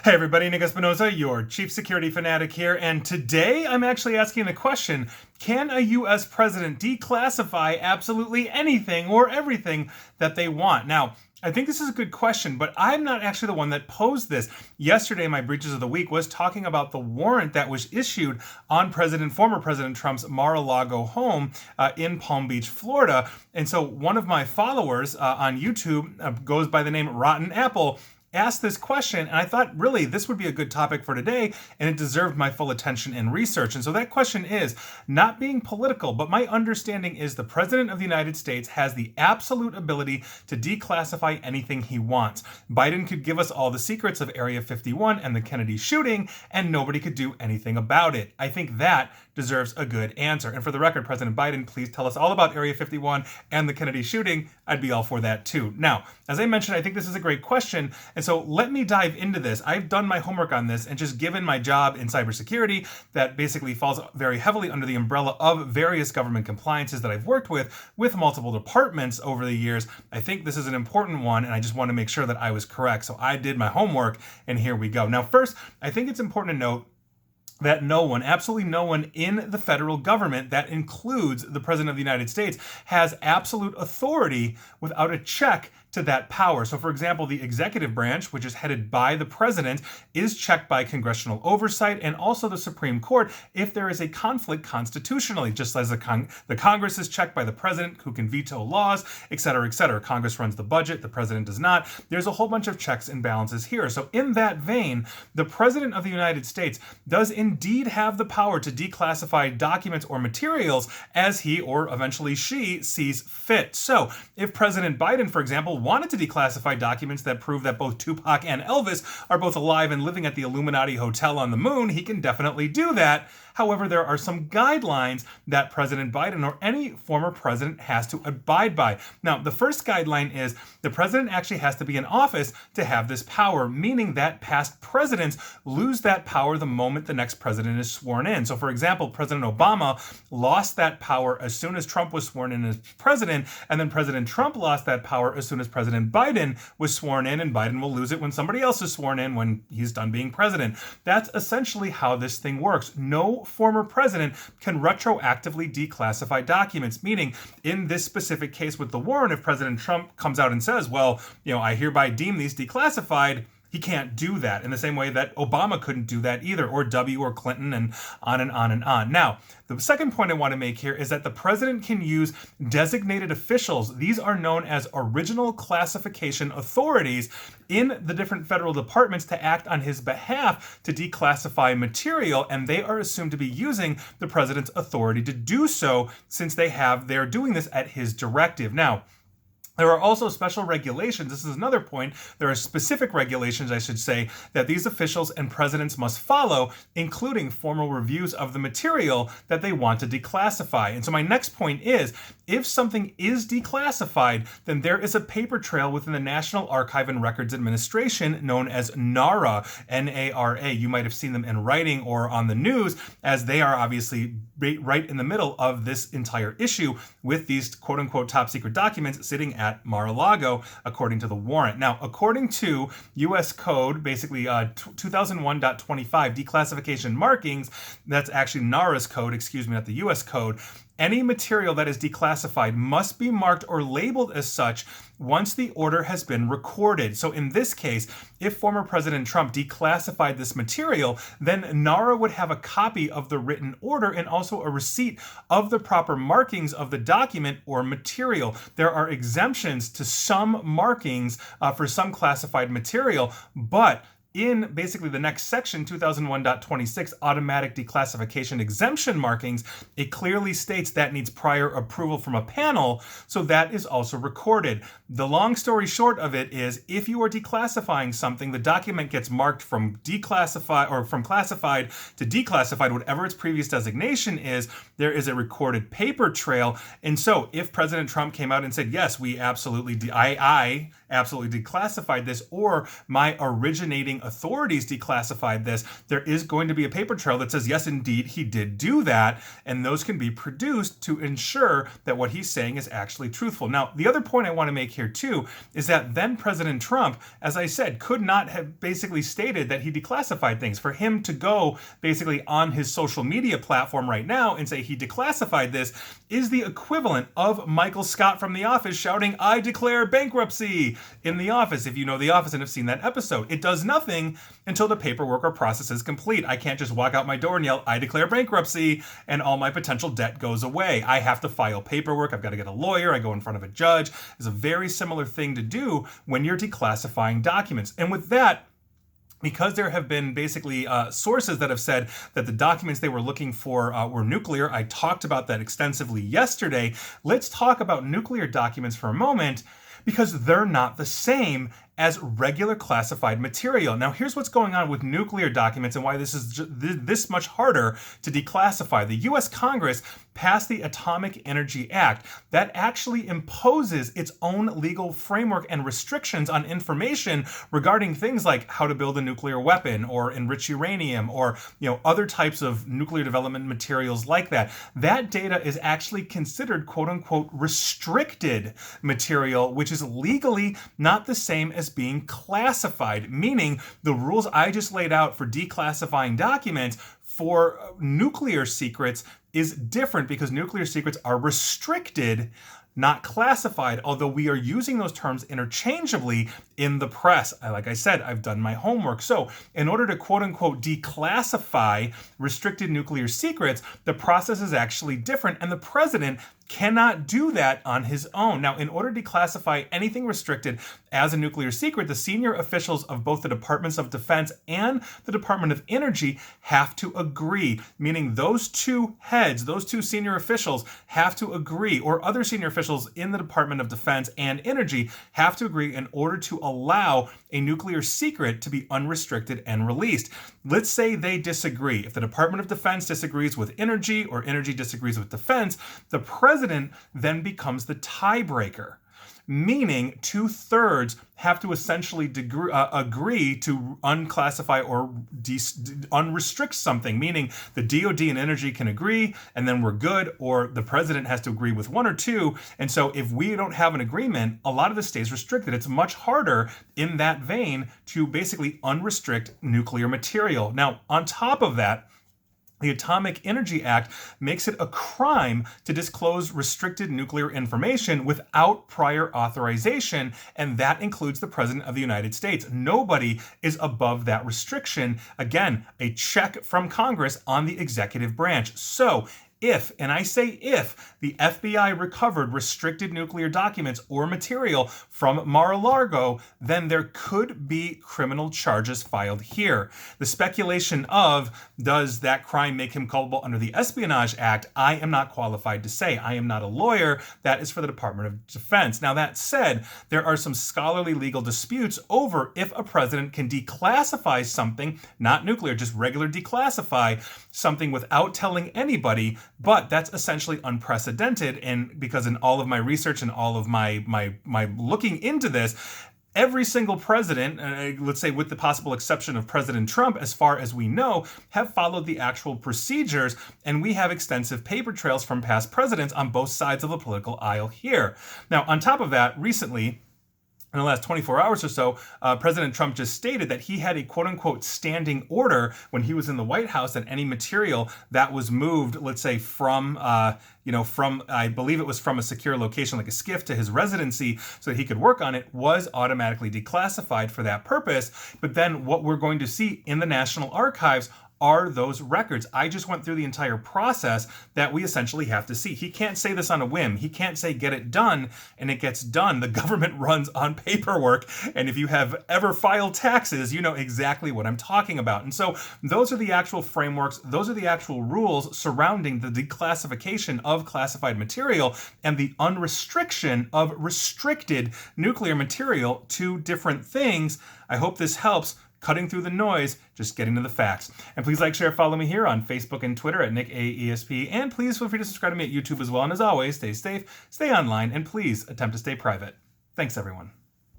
Hey everybody, Nick Espinosa, your chief security fanatic here, and today I'm actually asking the question, can a US president declassify absolutely anything or everything that they want? Now, I think this is a good question, but I'm not actually the one that posed this. Yesterday, my Breaches of the Week was talking about the warrant that was issued on former President Trump's Mar-a-lago home in Palm Beach, Florida. And so one of my followers on YouTube goes by the name Rotten Apple, asked this question, and I thought really this would be a good topic for today, and it deserved my full attention and research. And so that question is, not being political, but my understanding is the President of the United States has the absolute ability to declassify anything he wants. Biden could give us all the secrets of Area 51 and the Kennedy shooting, and nobody could do anything about it. I think that deserves a good answer. And for the record, President Biden, please tell us all about Area 51 and the Kennedy shooting. I'd be all for that too. Now, as I mentioned, I think this is a great question. And so let me dive into this. I've done my homework on this, and just given my job in cybersecurity that basically falls very heavily under the umbrella of various government compliances that I've worked with multiple departments over the years, I think this is an important one, and I just want to make sure that I was correct. So I did my homework, and here we go. Now, first, I think it's important to note that no one, absolutely no one in the federal government, that includes the President of the United States, has absolute authority without a check to that power. So for example, the executive branch, which is headed by the president, is checked by congressional oversight and also the Supreme Court if there is a conflict constitutionally, just as the Congress is checked by the president, who can veto laws, et cetera, et cetera. Congress runs the budget, the president does not. There's a whole bunch of checks and balances here. So in that vein, the President of the United States does indeed have the power to declassify documents or materials as he, or eventually she, sees fit. So if President Biden, for example, wanted to declassify documents that prove that both Tupac and Elvis are both alive and living at the Illuminati Hotel on the moon, he can definitely do that. However, there are some guidelines that President Biden or any former president has to abide by. Now, the first guideline is the president actually has to be in office to have this power, meaning that past presidents lose that power the moment the next president is sworn in. So, for example, President Obama lost that power as soon as Trump was sworn in as president, and then President Trump lost that power as soon as President Biden was sworn in, and Biden will lose it when somebody else is sworn in when he's done being president. That's essentially how this thing works. No former president can retroactively declassify documents, meaning in this specific case with the warrant, if President Trump comes out and says, well, I hereby deem these declassified, he can't do that in the same way that Obama couldn't do that either, or W or Clinton, and on and on and on. Now, the second point I want to make here is that the president can use designated officials. These are known as original classification authorities in the different federal departments to act on his behalf to declassify material, and they are assumed to be using the president's authority to do so since they're doing this at his directive. Now, there are also special regulations. This is another point. There are specific regulations, I should say, that these officials and presidents must follow, including formal reviews of the material that they want to declassify. And so my next point is, if something is declassified, then there is a paper trail within the National Archive and Records Administration known as NARA, N-A-R-A. You might have seen them in writing or on the news, as they are obviously right in the middle of this entire issue with these quote-unquote top secret documents sitting at Mar-a-Lago, according to the warrant. Now, according to U.S. Code, basically 2001.25 declassification markings, that's actually NARA's code, not the U.S. Code, any material that is declassified must be marked or labeled as such once the order has been recorded. So in this case, if former President Trump declassified this material, then NARA would have a copy of the written order and also a receipt of the proper markings of the document or material. There are exemptions to some markings for some classified material, but in basically the next section, 2001.26, automatic declassification exemption markings, it clearly states that needs prior approval from a panel, so that is also recorded. The long story short of it is, if you are declassifying something, the document gets marked from declassified or from classified to declassified, whatever its previous designation is. There is a recorded paper trail. And so if President Trump came out and said, yes, we absolutely, I absolutely declassified this, or my originating authorities declassified this, there is going to be a paper trail that says, yes, indeed, he did do that. And those can be produced to ensure that what he's saying is actually truthful. Now, the other point I want to make here too is that then President Trump, as I said, could not have basically stated that he declassified things. For him to go basically on his social media platform right now and say he declassified this is the equivalent of Michael Scott from The Office shouting, "I declare bankruptcy," in The Office, if you know The Office and have seen that episode. It does nothing until the paperwork or process is complete. I can't just walk out my door and yell, "I declare bankruptcy," and all my potential debt goes away. I have to file paperwork. I've got to get a lawyer. I go in front of a judge. It's a very similar thing to do when you're declassifying documents. And with that, because there have been basically sources that have said that the documents they were looking for were nuclear, I talked about that extensively yesterday. Let's talk about nuclear documents for a moment, because they're not the same as regular classified material. Now, here's what's going on with nuclear documents and why this is this much harder to declassify. The US Congress passed the Atomic Energy Act that actually imposes its own legal framework and restrictions on information regarding things like how to build a nuclear weapon or enrich uranium or other types of nuclear development materials like that. That data is actually considered quote unquote restricted material, which is legally not the same as being classified, meaning the rules I just laid out for declassifying documents for nuclear secrets is different because nuclear secrets are restricted, not classified, although we are using those terms interchangeably in the press. Like I said, I've done my homework. So in order to quote unquote declassify restricted nuclear secrets, the process is actually different, and the president cannot do that on his own. Now, in order to declassify anything restricted as a nuclear secret, the senior officials of both the Departments of Defense and the Department of Energy have to agree, meaning those two heads, those two senior officials have to agree, or other senior officials in the Department of Defense and Energy have to agree in order to allow a nuclear secret to be unrestricted and released. Let's say they disagree. If the Department of Defense disagrees with Energy or Energy disagrees with Defense, the president then becomes the tiebreaker, meaning 2/3 have to essentially agree to unclassify or unrestrict something, meaning the DoD and Energy can agree and then we're good, or the president has to agree with one or two. And so if we don't have an agreement, a lot of this stays restricted. It's much harder in that vein to basically unrestrict nuclear material. Now, on top of that, the Atomic Energy Act makes it a crime to disclose restricted nuclear information without prior authorization, and that includes the President of the United States. Nobody is above that restriction. Again, a check from Congress on the executive branch. So, if, and I say if, the FBI recovered restricted nuclear documents or material from Mar-a-Lago, then there could be criminal charges filed here. The speculation of, does that crime make him culpable under the Espionage Act? I am not qualified to say. I am not a lawyer. That is for the Department of Defense. Now, that said, there are some scholarly legal disputes over if a president can declassify something, not nuclear, just regular declassify something without telling anybody. But that's essentially unprecedented, and because in all of my research and all of my looking into this, every single president, let's say with the possible exception of President Trump, as far as we know, have followed the actual procedures, and we have extensive paper trails from past presidents on both sides of the political aisle here. Now, on top of that, recently, in the last 24 hours or so, President Trump just stated that he had a quote-unquote standing order when he was in the White House that any material that was moved, let's say from I believe it was from a secure location like a SCIF to his residency so that he could work on it, was automatically declassified for that purpose. But then what we're going to see in the National Archives are those records. I just went through the entire process that we essentially have to see. He can't say this on a whim. He can't say get it done and it gets done. The government runs on paperwork, and if you have ever filed taxes, you know exactly what I'm talking about. And so those are the actual frameworks, those are the actual rules surrounding the declassification of classified material and the unrestriction of restricted nuclear material, two different things. I hope this helps. Cutting through the noise, just getting to the facts. And please like, share, follow me here on Facebook and Twitter at NickAESP. And please feel free to subscribe to me at YouTube as well. And as always, stay safe, stay online, and please attempt to stay private. Thanks, everyone.